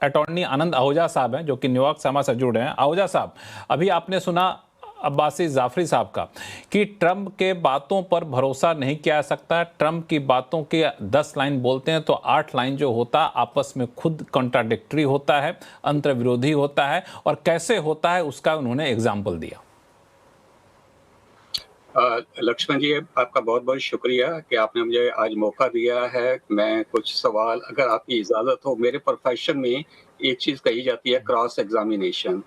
Attorney आनंद आहूजा साहब हैं, जो कि न्यूयॉर्क से हमारे साथ जुड़ रहे हैं। आहूजा साहब, अभी आपने सुना अब्बासी जाफरी साहब का कि ट्रंप के बातों पर भरोसा नहीं किया जा सकता। ट्रंप की बातों के 10 लाइन बोलते हैं तो 8 लाइन जो होता है आपस में खुद कॉन्ट्राडिक्टरी होता है, अंतर विरोधी होता है, और कैसे होता है उसका उन्होंने एग्जाम्पल दिया। लक्ष्मण जी, आपका बहुत बहुत शुक्रिया कि आपने मुझे आज मौका दिया है। मैं कुछ सवाल, अगर आपकी इजाज़त हो, मेरे प्रोफेशन में एक चीज़ कही जाती है क्रॉस एग्जामिनेशन।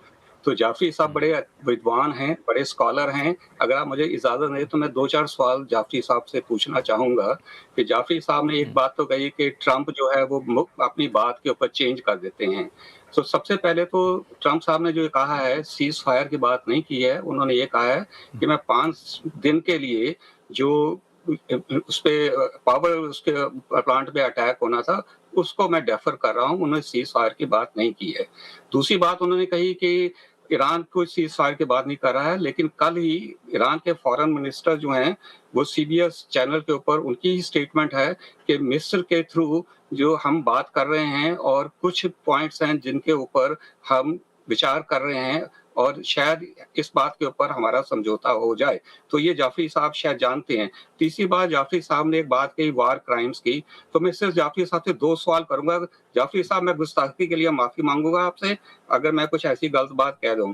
तो जाफरी साहब बड़े विद्वान हैं, बड़े स्कॉलर हैं। अगर आप मुझे इजाज़त दें तो मैं 2-4 सवाल जाफरी साहब से पूछना चाहूँगा कि जाफरी साहब ने एक बात तो कही कि ट्रंप जो है वो अपनी बात के ऊपर चेंज कर देते हैं। तो सबसे पहले तो ट्रंप साहब ने जो कहा है, सीज़ फायर की बात नहीं की है। उन्होंने ये कहा है कि मैं 5 दिन के लिए जो उसपे पावर उसके प्लांट पे अटैक होना था, उसको मैं डेफर कर रहा हूँ। उन्होंने सीज़ फायर की बात नहीं की है। दूसरी बात उन्होंने कही कि ईरान कोई सीज़ फायर की बात नहीं कर रहा है, लेकिन कल ही ईरान के फॉरेन मिनिस्टर जो हैं, वो सीबीएस चैनल के ऊपर उनकी ही स्टेटमेंट है कि मिस्र के थ्रू जो हम बात कर रहे हैं और कुछ पॉइंट्स हैं जिनके ऊपर हम विचार कर रहे हैं और शायद इस बात के ऊपर हमारा समझौता हो जाए। तो ये जाफरी साहब शायद जानते हैं। तीसरी बात, जाफरी साहब ने एक बात कही वार क्राइम्स की, तो मैं सिर्फ जाफरी साहब से 2 सवाल करूँगा। जाफरी साहब, मैं गुस्ताखी के लिए माफ़ी माँगूँगा आपसे, अगर मैं कुछ ऐसी गलत बात कह दूँ।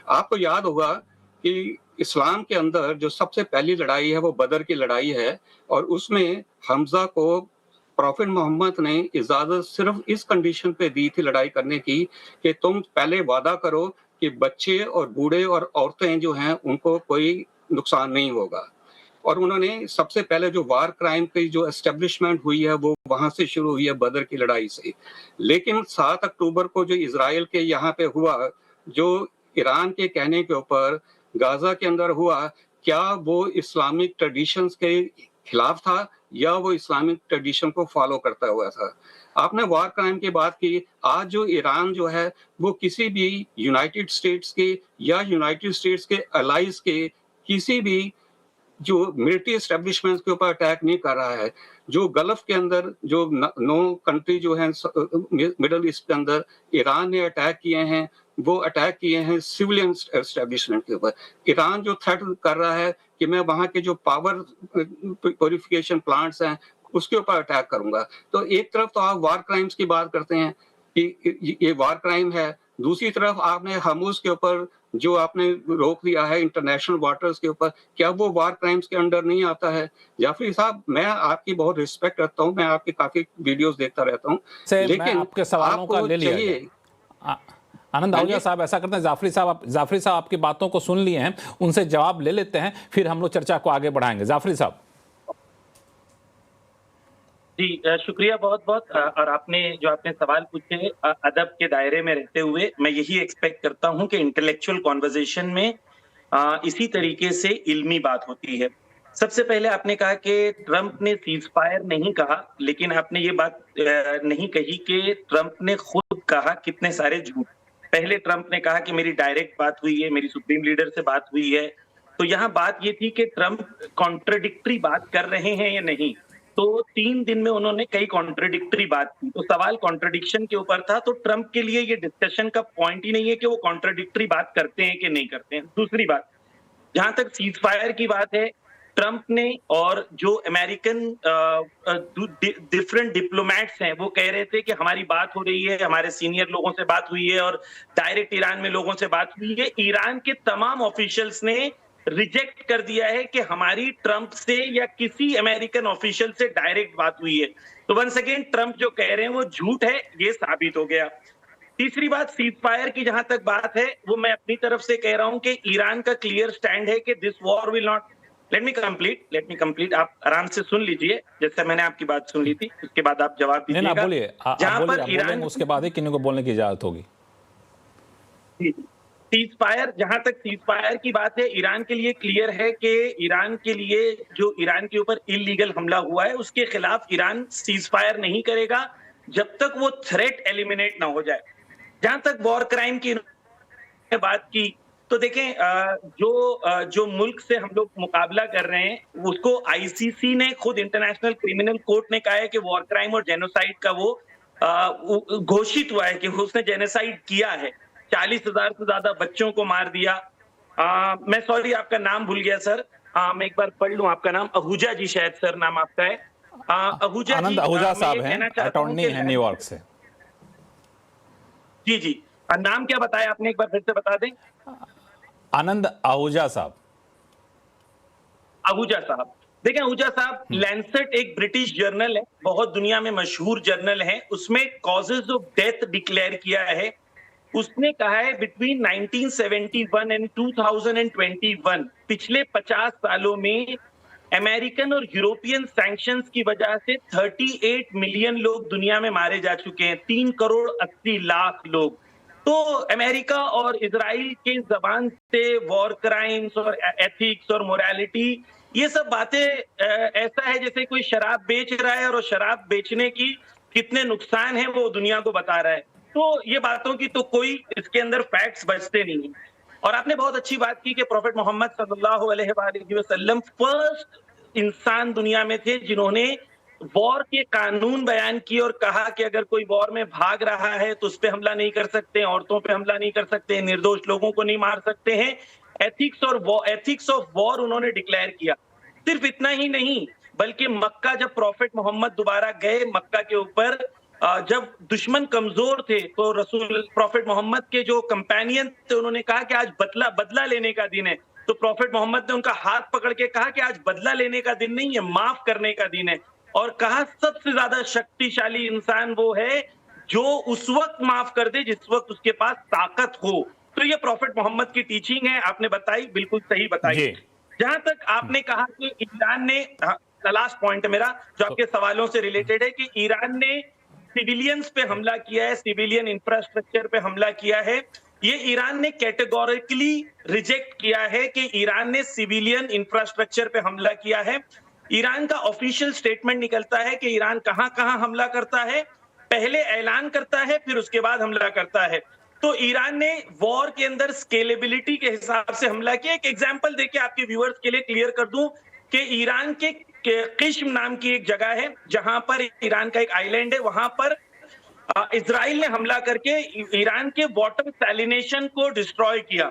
आपको याद होगा कि इस्लाम के अंदर जो सबसे पहली लड़ाई है वो बदर की लड़ाई है, और उसमें हमज़ा को प्रॉफेट मोहम्मद ने इजाज़त सिर्फ इस कंडीशन पे दी थी लड़ाई करने की कि तुम पहले वादा करो कि बच्चे और बूढ़े और औरतें जो हैं उनको कोई नुकसान नहीं होगा। और उन्होंने सबसे पहले जो वार क्राइम की जो एस्टेब्लिशमेंट हुई है वो वहाँ से शुरू हुई है, बदर की लड़ाई से। लेकिन 7 अक्टूबर को जो इज़राइल के यहाँ पे हुआ, जो ईरान के कहने के ऊपर गाज़ा के अंदर हुआ, क्या वो इस्लामिक ट्रेडिशंस के खिलाफ था या वो इस्लामिक ट्रेडिशन को फॉलो करता हुआ था? आपने वार क्राइम की बात की। आज जो ईरान जो है वो किसी भी यूनाइटेड स्टेट्स के या यूनाइटेड स्टेट्स के अलाइज के किसी भी जो मिलिट्री एस्टेब्लिशमेंट्स के ऊपर अटैक नहीं कर रहा है। जो गल्फ के अंदर जो 9 कंट्री जो हैं मिडल ईस्ट के अंदर ईरान ने अटैक किए हैं, वो अटैक किए हैं सिविलियन एस्टेब्लिशमेंट के ऊपर। ईरान जो थ्रेट कर रहा है कि मैं वहाँ के जो पावर प्यूरिफिकेशन प्लांट्स हैं, उसके ऊपर अटैक करूँगा। तो एक तरफ तो आप वार क्राइम्स की बात करते हैं कि ये वार क्राइम है। दूसरी तरफ आपने हर्मुज़ के ऊपर जो आपने रोक दिया है इंटरनेशनल वाटर्स के ऊपर, क्या वो वार क्राइम्स के अंडर नहीं आता है? जाफरी साहब, मैं आपकी बहुत रिस्पेक्ट करता हूँ, मैं आपकी काफ़ी वीडियोज़ देखता रहता हूँ, से मैं लेकिन आपके सवालों का आपको ले लिया चाहिए। आनंद हाँ आहूजा जी। साहब, ऐसा करते हैं, जाफरी साहब आपकी बातों को सुन लिए हैं, उनसे जवाब ले लेते हैं, फिर हम लोग चर्चा को आगे बढ़ाएंगे। जाफरी साहब। जी, शुक्रिया बहुत बहुत। और आपने सवाल पूछे, अदब के दायरे में रहते हुए मैं यही एक्सपेक्ट करता हूं कि इंटेलेक्चुअल कॉन्वर्सेशन में इसी तरीके से इल्मी बात होती है। सबसे पहले आपने कहा कि ट्रंप ने सीज फायर नहीं कहा, लेकिन आपने ये बात नहीं कही कि ट्रंप ने खुद कहा कितने सारे झूठ। पहले ट्रंप ने कहा कि मेरी डायरेक्ट बात हुई है, मेरी सुप्रीम लीडर से बात हुई है। तो यहाँ बात ये थी कि ट्रंप कॉन्ट्रडिक्टरी बात कर रहे हैं या नहीं। तो 3 दिन में उन्होंने कई कॉन्ट्रडिक्टरी बात की, तो सवाल कॉन्ट्रडिक्शन के ऊपर था। तो ट्रंप के लिए ये डिस्कशन का पॉइंट ही नहीं है कि वो कॉन्ट्रडिक्टरी बात करते हैं कि नहीं करते हैं। दूसरी बात, जहां तक सीज फायर की बात है, ट्रंप ने और जो अमेरिकन डिफरेंट डिप्लोमेट्स हैं वो कह रहे थे कि हमारी बात हो रही है, हमारे सीनियर लोगों से बात हुई है और डायरेक्ट ईरान में लोगों से बात हुई है। ईरान के तमाम ऑफिशियल्स ने रिजेक्ट कर दिया है कि हमारी ट्रंप से या किसी अमेरिकन ऑफिशियल से डायरेक्ट बात हुई है। तो वंस अगेन ट्रंप जो कह रहे हैं वो झूठ है, ये साबित हो गया। तीसरी बात, सीज फायर की जहां तक बात है, वो मैं अपनी तरफ से कह रहा हूं कि ईरान का क्लियर स्टैंड है कि this war will not. Let me complete, आप आराम से सुन लीजिए, जैसे मैंने आपकी बात सुन ली थी, उसके बाद आप जवाब दीजिएगा। बोलिए, जहां पर ईरान, उसके बाद ही किन्हीं को बोलने की इजाजत होगी। सीज फायर, जहां तक सीज फायर की बात है, ईरान के लिए क्लियर है कि ईरान के लिए जो ईरान के ऊपर इलीगल हमला हुआ है उसके खिलाफ ईरान सीज फायर नहीं करेगा जब तक वो थ्रेट एलिमिनेट ना हो जाए। जहां तक वॉर क्राइम की बात की, तो देखें, जो मुल्क से हम लोग मुकाबला कर रहे हैं उसको आईसीसी ने खुद, इंटरनेशनल क्रिमिनल कोर्ट ने कहा है कि वॉर क्राइम और जेनोसाइड का वो घोषित हुआ है कि उसने जेनोसाइड किया है, 40,000 से ज्यादा बच्चों को मार दिया। मैं सॉरी आपका नाम भूल गया सर, मैं एक बार पढ़ लूं आपका नाम, आहूजा जी शायद सर नाम आपका है। आहूजा जी, आनंद आहूजा मैं साहब ये कहना हैं, चाहता हूं अटॉर्नी कि हैं न्यूयॉर्क से। जी जी, नाम क्या बताया आपने, एक बार फिर से बता दें। आनंद आहूजा साहब। आहूजा साहब, देखें आहूजा साहब, लैंसेट एक ब्रिटिश जर्नल है, बहुत दुनिया में मशहूर जर्नल है, उसमें कॉजेज ऑफ डेथ डिक्लेयर किया है। उसने कहा है बिटवीन 1971 एंड 2021, पिछले 50 सालों में अमेरिकन और यूरोपियन सैंक्शंस की वजह से 38 मिलियन लोग दुनिया में मारे जा चुके हैं, 3 करोड़ 80 लाख लोग। तो अमेरिका और इजराइल के जबान से वॉर क्राइम्स और एथिक्स और मोरालिटी, ये सब बातें ऐसा है जैसे कोई शराब बेच रहा है और शराब बेचने की कितने नुकसान है वो दुनिया को बता रहा है। तो ये बातों की तो कोई इसके अंदर फैक्ट्स बचते नहीं है। और आपने बहुत अच्छी बात की कि प्रॉफेट मोहम्मद सल्लल्लाहु अलैहि वसल्लम फर्स्ट इंसान दुनिया में थे जिन्होंने वॉर के कानून बयान किए और कहा कि अगर कोई वॉर में भाग रहा है तो उस पर हमला नहीं कर सकते, औरतों पे हमला नहीं कर सकते, निर्दोष लोगों को नहीं मार सकते हैं। एथिक्स ऑफ वॉर उन्होंने डिक्लेयर किया। सिर्फ इतना ही नहीं, बल्कि मक्का जब प्रॉफेट मोहम्मद दोबारा गए मक्का के ऊपर, जब दुश्मन कमजोर थे तो रसूल प्रॉफेट मोहम्मद के जो कंपेनियन थे उन्होंने कहा कि आज बदला लेने का दिन है। तो प्रॉफेट मोहम्मद ने उनका हाथ पकड़ के कहा कि आज बदला लेने का दिन नहीं है, माफ करने का दिन है। और कहा सबसे ज्यादा शक्तिशाली इंसान वो है जो उस वक्त माफ कर दे जिस वक्त उसके पास ताकत हो। तो ये प्रॉफेट मोहम्मद की टीचिंग है, आपने बताई, बिल्कुल सही बताई। जहां तक आपने कहा कि ईरान ने, लास्ट पॉइंट है मेरा जो आपके सवालों से रिलेटेड है, कि ईरान ने सिविलियंस पे हमला किया है, सिविलियन इंफ्रास्ट्रक्चर पे हमला किया है। ये ईरान ने कैटेगोरिकली रिजेक्ट किया है कि ईरान ने सिविलियन इंफ्रास्ट्रक्चर पे हमला किया है। ईरान का ऑफिशियल स्टेटमेंट निकलता है कि ईरान कहां कहां हमला करता है, पहले ऐलान करता है फिर उसके बाद हमला करता है। तो ईरान ने वॉर के अंदर स्केलेबिलिटी के हिसाब से हमला किया। एक एग्जांपल देके आपके व्यूअर्स के लिए क्लियर कर दूं कि ईरान के किश्म नाम की एक जगह है जहां पर ईरान का एक आइलैंड है, वहां पर इजराइल ने हमला करके ईरान के वाटर सैलिनेशन को डिस्ट्रॉय किया।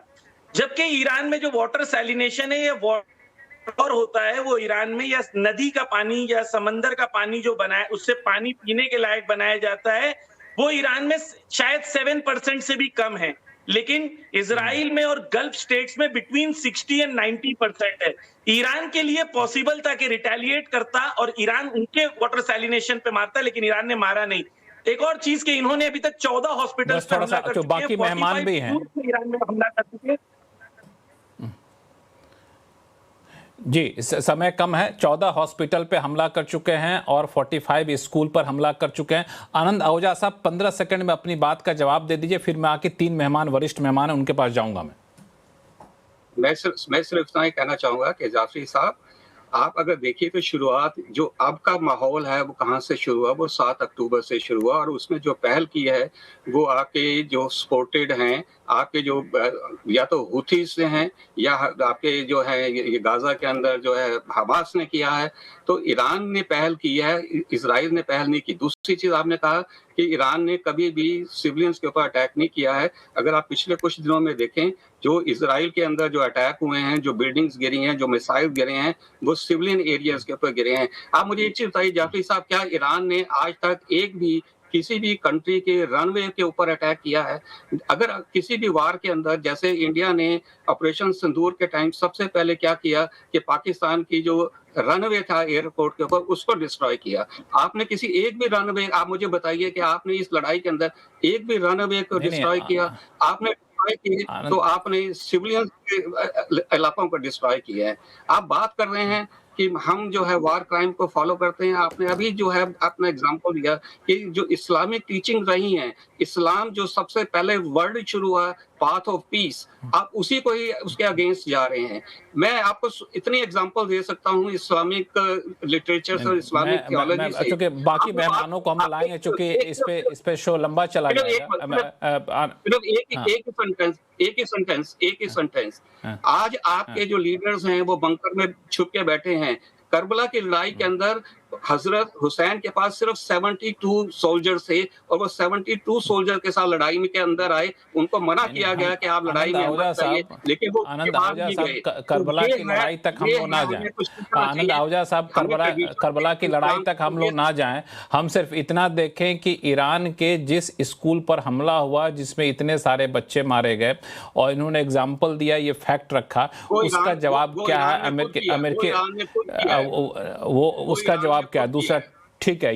जबकि ईरान में जो वाटर सैलिनेशन है, ये वाटर होता है वो ईरान में या नदी का पानी या समंदर का पानी जो बनाया उससे पानी पीने के लायक बनाया जाता है, वो ईरान में शायद 7% से भी कम है। लेकिन इजराइल में और गल्फ स्टेट्स में बिटवीन 60 एंड 90% है। ईरान के लिए पॉसिबल था कि रिटेलिएट करता और ईरान उनके वाटर सैलिनेशन पे मारता, लेकिन ईरान ने मारा नहीं। एक और चीज कि इन्होंने अभी तक 14 हॉस्पिटल पे हमला कर चुके हैं, बाकी मेहमान भी हैं ईरान में हमला कर चुके हैं। जी, समय कम है। 14 हॉस्पिटल पे हमला कर चुके हैं और 45 स्कूल पर हमला कर चुके हैं। आनंद आहूजा साहब 15 सेकंड में अपनी बात का जवाब दे दीजिए, फिर मैं आके 3 मेहमान, वरिष्ठ मेहमान है, उनके पास जाऊंगा। मैं सिर्फ इतना ही कहना चाहूंगा कि जाफरी साहब, आप अगर देखिए तो शुरुआत जो अब का माहौल है वो कहाँ से शुरू हुआ, वो 7 अक्टूबर से शुरू हुआ। और उसमें जो पहल की है वो आपके जो सपोर्टेड हैं, आपके जो या तो हुथी से हैं या आपके जो है ये गाजा के अंदर जो है हमास ने किया है। तो ईरान ने पहल की है, इजराइल ने पहल नहीं की। दूसरी चीज आपने कहा कि ईरान ने कभी भी सिविलियंस के ऊपर अटैक नहीं किया है। अगर आप पिछले कुछ दिनों में देखें, जो इजराइल के अंदर जो अटैक हुए हैं, जो बिल्डिंग्स गिरी हैं, जो मिसाइल गिरे हैं, वो सिविलियन एरियाज के ऊपर गिरे हैं। आप मुझे एक चीज बताइए जाफरी साहब, क्या ईरान ने आज तक एक भी किसी भी कंट्री के रनवे के ऊपर अटैक किया है? अगर किसी भी वार के अंदर, जैसे इंडिया ने ऑपरेशन सिंदूर के टाइम सबसे पहले क्या किया कि पाकिस्तान की जो रनवे था एयरपोर्ट के ऊपर उसको डिस्ट्रॉय किया। आपने किसी एक भी रनवे, आप मुझे बताइए कि आपने इस लड़ाई के अंदर एक भी रनवे को डिस्ट्रॉय किया? आपने तो आपने सिविलियन के इलाकों को डिस्ट्रॉय किया है। आप बात कर रहे हैं कि हम जो है वार क्राइम को फॉलो करते हैं। आपने अभी जो है अपना एग्जांपल दिया कि जो इस्लामिक टीचिंग रही हैं, इस्लाम जो सबसे पहले वर्ल्ड शुरू हुआ पाथ ऑफ पीस, आप उसी को ही उसके अगेंस्ट जा रहे हैं। मैं आपको इतनी एग्जांपल दे सकता हूं इस्लामिक लिटरेचर से और इस्लामिक थियोलॉजी से। क्योंकि बाकी मेहमानों को हम लाएंगे, चूंकि इस पे शो लंबा चला जाएगा। एक ही सेंटेंस। आज आपके जो लीडर्स हैं वो बंकर में छुप के बैठे हैं। करबला की लड़ाई के अंदर हजरत हुसैन के पास सिर्फ 72 सोल्जर थे और वो 72 सोल्जर के साथ लड़ाई में के अंदर आए। उनको मना किया गया कि आप लड़ाई आनंद में आहूजा मत जाइए, साहब, लेकिन वो उसके आनंद बाद आहूजा भी साहब, गए। करबला तो की लड़ाई तक हम लोग ना जाएं। हमें कुछ सीखना आनंद चाहिए। आहूजा साहब, हमें कभी करबला की लड़ाई तक हम लोग ना जाएं। हम सिर्फ इतना देखें कि ईरान के जिस स्कूल पर हमला हुआ जिसमें इतने सारे बच्चे मारे गए और इन्होंने एग्जाम्पल दिया, ये फैक्ट रखा, उसका जवाब क्या है? अमेरिकी वो उसका जवाब क्या है? दूसरा, ठीक है,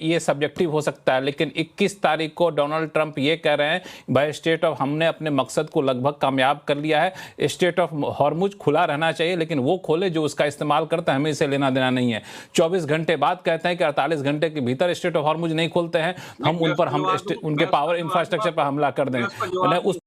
ये सब्जेक्टिव हो सकता है, लेकिन 21 तारीख को डोनाल्ड ट्रंप ये कह रहे हैं भाई स्टेट ऑफ, हमने अपने मकसद को लगभग कामयाब कर लिया है, स्टेट ऑफ हॉर्मुज खुला रहना चाहिए, लेकिन वो खोले जो उसका इस्तेमाल करता है, हमें इसे लेना देना नहीं है। 24 घंटे बाद कहते हैं कि 48 घंटे के भीतर स्टेट ऑफ हॉर्मुज नहीं खोलते हैं, हम उन पर, हम उनके पावर इंफ्रास्ट्रक्चर पर हमला कर देंगे। उस